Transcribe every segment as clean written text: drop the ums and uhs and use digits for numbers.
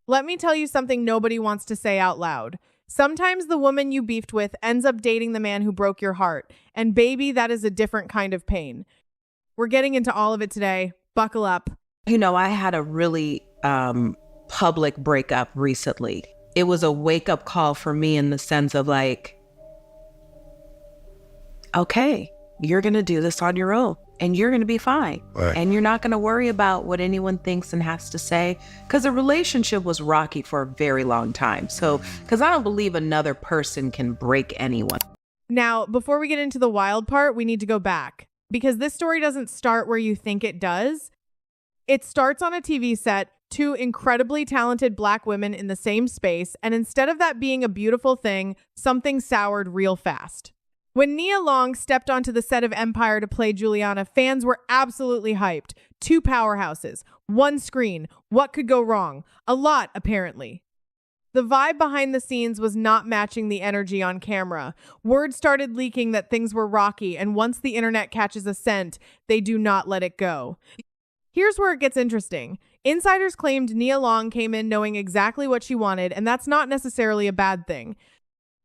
Let me tell you something nobody wants to say out loud. Sometimes the woman you beefed with ends up dating the man who broke your heart. And baby, that is a different kind of pain. We're getting into all of it today. Buckle up. I had a really public breakup recently. It was a wake-up call for me in the sense of like, okay, you're going to do this on your own and you're going to be fine. Right. And you're not going to worry about what anyone thinks and has to say, because the relationship was rocky for a very long time. So, because I don't believe another person can break anyone. Now, before we get into the wild part, we need to go back because this story doesn't start where you think it does. It starts on a TV set, two incredibly talented Black women in the same space, and instead of that being a beautiful thing, something soured real fast. When Nia Long stepped onto the set of Empire to play Juliana, fans were absolutely hyped. Two powerhouses, one screen. What could go wrong? A lot, apparently. The vibe behind the scenes was not matching the energy on camera. Word started leaking that things were rocky, and once the internet catches a scent, they do not let it go. Here's where it gets interesting. Insiders claimed Nia Long came in knowing exactly what she wanted, and that's not necessarily a bad thing.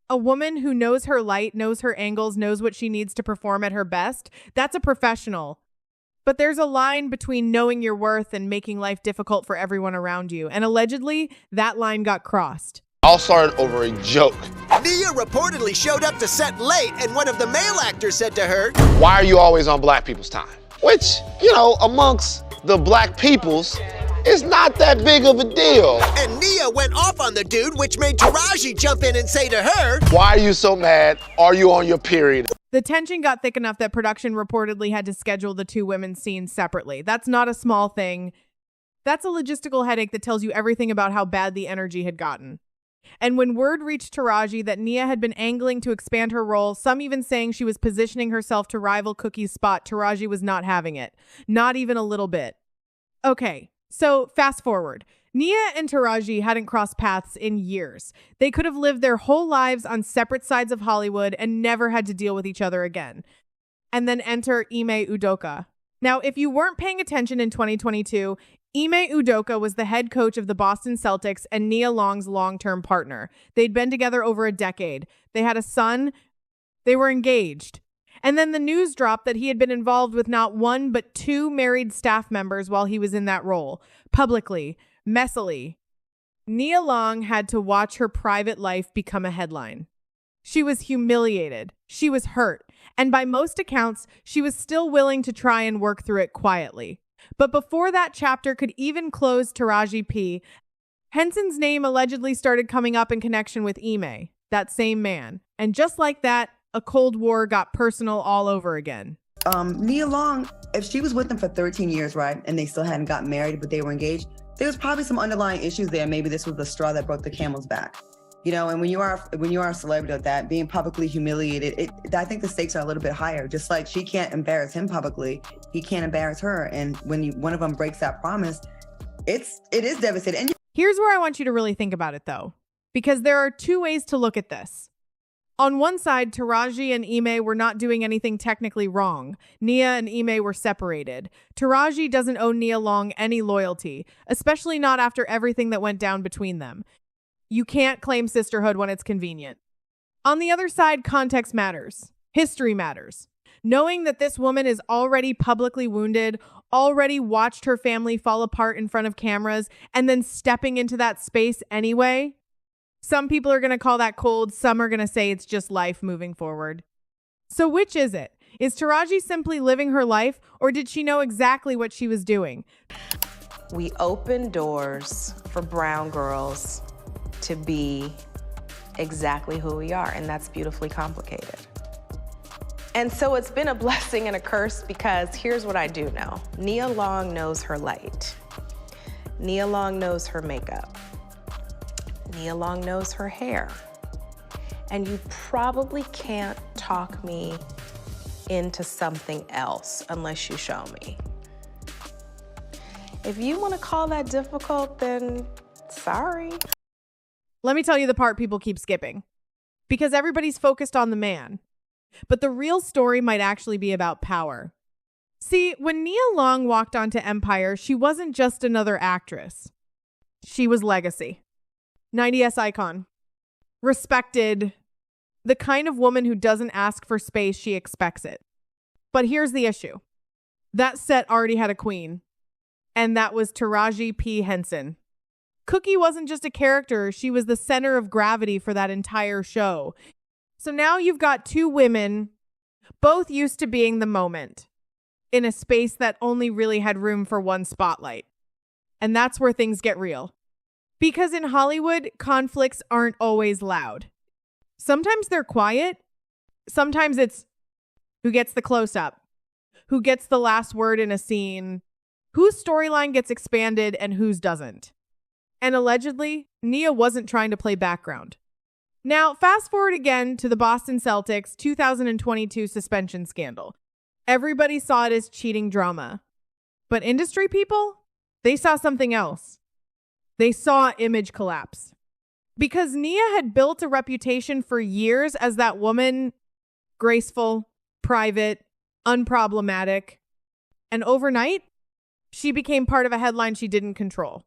A woman who knows her light, knows her angles, knows what she needs to perform at her best, that's a professional. But there's a line between knowing your worth and making life difficult for everyone around you, and allegedly, that line got crossed. All started over a joke. Nia reportedly showed up to set late, and one of the male actors said to her, Why are you always on Black people's time? Which, amongst the Black peoples, is not that big of a deal. And Nia went off on the dude, which made Taraji jump in and say to her, Why are you so mad? Are you on your period? The tension got thick enough that production reportedly had to schedule the two women's scenes separately. That's not a small thing. That's a logistical headache that tells you everything about how bad the energy had gotten. And when word reached Taraji that Nia had been angling to expand her role, some even saying she was positioning herself to rival Cookie's spot, Taraji was not having it. Not even a little bit. Okay, so fast forward. Nia and Taraji hadn't crossed paths in years. They could have lived their whole lives on separate sides of Hollywood and never had to deal with each other again. And then enter Ime Udoka. Now, if you weren't paying attention in 2022, Ime Udoka was the head coach of the Boston Celtics and Nia Long's long-term partner. They'd been together over a decade. They had a son. They were engaged. And then the news dropped that he had been involved with not one but two married staff members while he was in that role. Publicly, messily. Nia Long had to watch her private life become a headline. She was humiliated. She was hurt. And by most accounts, she was still willing to try and work through it quietly. But before that chapter could even close Taraji P., Henson's name allegedly started coming up in connection with Ime, that same man. And just like that, a Cold War got personal all over again. Nia Long, if she was with them for 13 years, right, and they still hadn't gotten married, but they were engaged, there was probably some underlying issues there. Maybe this was the straw that broke the camel's back. And when you are a celebrity like that, being publicly humiliated, I think the stakes are a little bit higher. Just like she can't embarrass him publicly, he can't embarrass her. And when one of them breaks that promise, it is devastating. And here's where I want you to really think about it, though, because there are two ways to look at this. On one side, Taraji and Ime were not doing anything technically wrong. Nia and Ime were separated. Taraji doesn't owe Nia Long any loyalty, especially not after everything that went down between them. You can't claim sisterhood when it's convenient. On the other side, context matters. History matters. Knowing that this woman is already publicly wounded, already watched her family fall apart in front of cameras, and then stepping into that space anyway. Some people are going to call that cold. Some are going to say it's just life moving forward. So which is it? Is Taraji simply living her life, or did she know exactly what she was doing? We open doors for brown girls to be exactly who we are, and that's beautifully complicated. And so it's been a blessing and a curse, because here's what I do know. Nia Long knows her light. Nia Long knows her makeup. Nia Long knows her hair. And you probably can't talk me into something else unless you show me. If you want to call that difficult, then sorry. Let me tell you the part people keep skipping. Because everybody's focused on the man. But the real story might actually be about power. See, when Nia Long walked onto Empire, she wasn't just another actress. She was legacy. 90s icon. Respected. The kind of woman who doesn't ask for space, she expects it. But here's the issue. That set already had a queen, and that was Taraji P. Henson. Cookie wasn't just a character, she was the center of gravity for that entire show. So now you've got two women, both used to being the moment, in a space that only really had room for one spotlight. And that's where things get real. Because in Hollywood, conflicts aren't always loud. Sometimes they're quiet. Sometimes it's who gets the close-up, who gets the last word in a scene, whose storyline gets expanded and whose doesn't. And allegedly, Nia wasn't trying to play background. Now, fast forward again to the Boston Celtics 2022 suspension scandal. Everybody saw it as cheating drama. But industry people, they saw something else. They saw image collapse. Because Nia had built a reputation for years as that woman, graceful, private, unproblematic. And overnight, she became part of a headline she didn't control.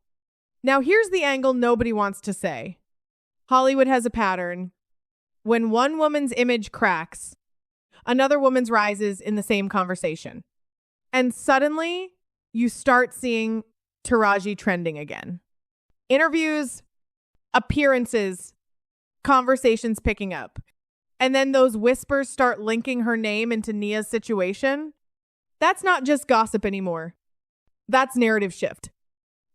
Now, here's the angle nobody wants to say. Hollywood has a pattern. When one woman's image cracks, another woman's rises in the same conversation. And suddenly, you start seeing Taraji trending again. Interviews, appearances, conversations picking up. And then those whispers start linking her name into Nia's situation. That's not just gossip anymore. That's narrative shift.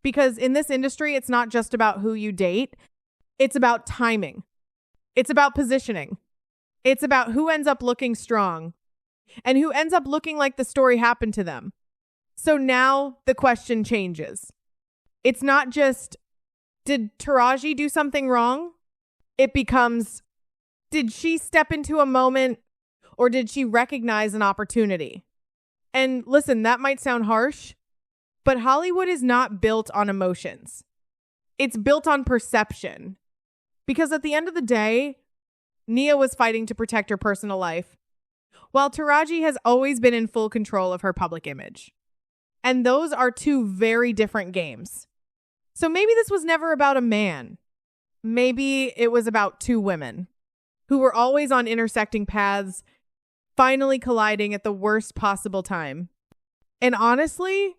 Because in this industry, it's not just about who you date. It's about timing. It's about positioning. It's about who ends up looking strong and who ends up looking like the story happened to them. So now the question changes. It's not just, did Taraji do something wrong? It becomes, did she step into a moment or did she recognize an opportunity? And listen, that might sound harsh, but Hollywood is not built on emotions. It's built on perception. Because at the end of the day, Nia was fighting to protect her personal life, while Taraji has always been in full control of her public image. And those are two very different games. So maybe this was never about a man. Maybe it was about two women who were always on intersecting paths, finally colliding at the worst possible time. And honestly,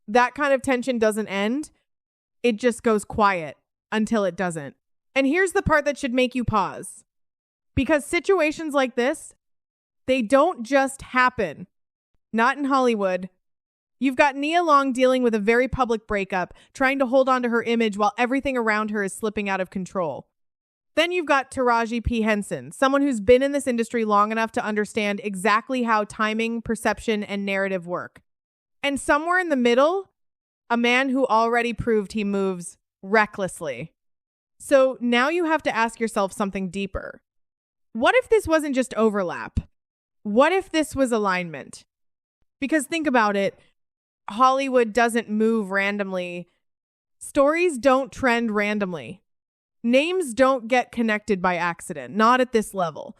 that kind of tension doesn't end. It just goes quiet until it doesn't. And here's the part that should make you pause. Because situations like this, they don't just happen. Not in Hollywood. You've got Nia Long dealing with a very public breakup, trying to hold on to her image while everything around her is slipping out of control. Then you've got Taraji P. Henson, someone who's been in this industry long enough to understand exactly how timing, perception, and narrative work. And somewhere in the middle, a man who already proved he moves recklessly. So now you have to ask yourself something deeper. What if this wasn't just overlap? What if this was alignment? Because think about it, Hollywood doesn't move randomly. Stories don't trend randomly. Names don't get connected by accident, not at this level.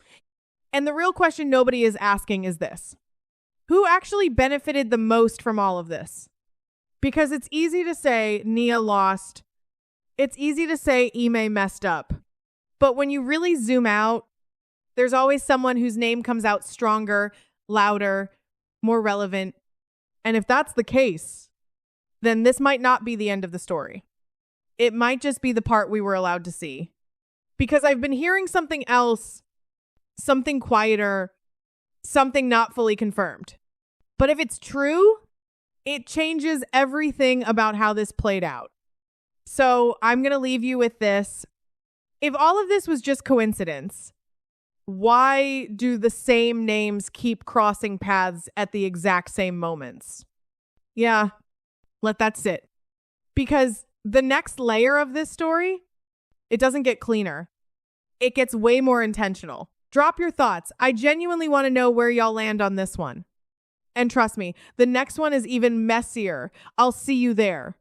And the real question nobody is asking is this. Who actually benefited the most from all of this? Because it's easy to say Nia lost. It's easy to say Ime messed up. But when you really zoom out, there's always someone whose name comes out stronger, louder, more relevant. And if that's the case, then this might not be the end of the story. It might just be the part we were allowed to see. Because I've been hearing something else, something quieter, something not fully confirmed. But if it's true, it changes everything about how this played out. So I'm going to leave you with this. If all of this was just coincidence, why do the same names keep crossing paths at the exact same moments? Yeah, let that sit. Because the next layer of this story, it doesn't get cleaner. It gets way more intentional. Drop your thoughts. I genuinely want to know where y'all land on this one. And trust me, the next one is even messier. I'll see you there.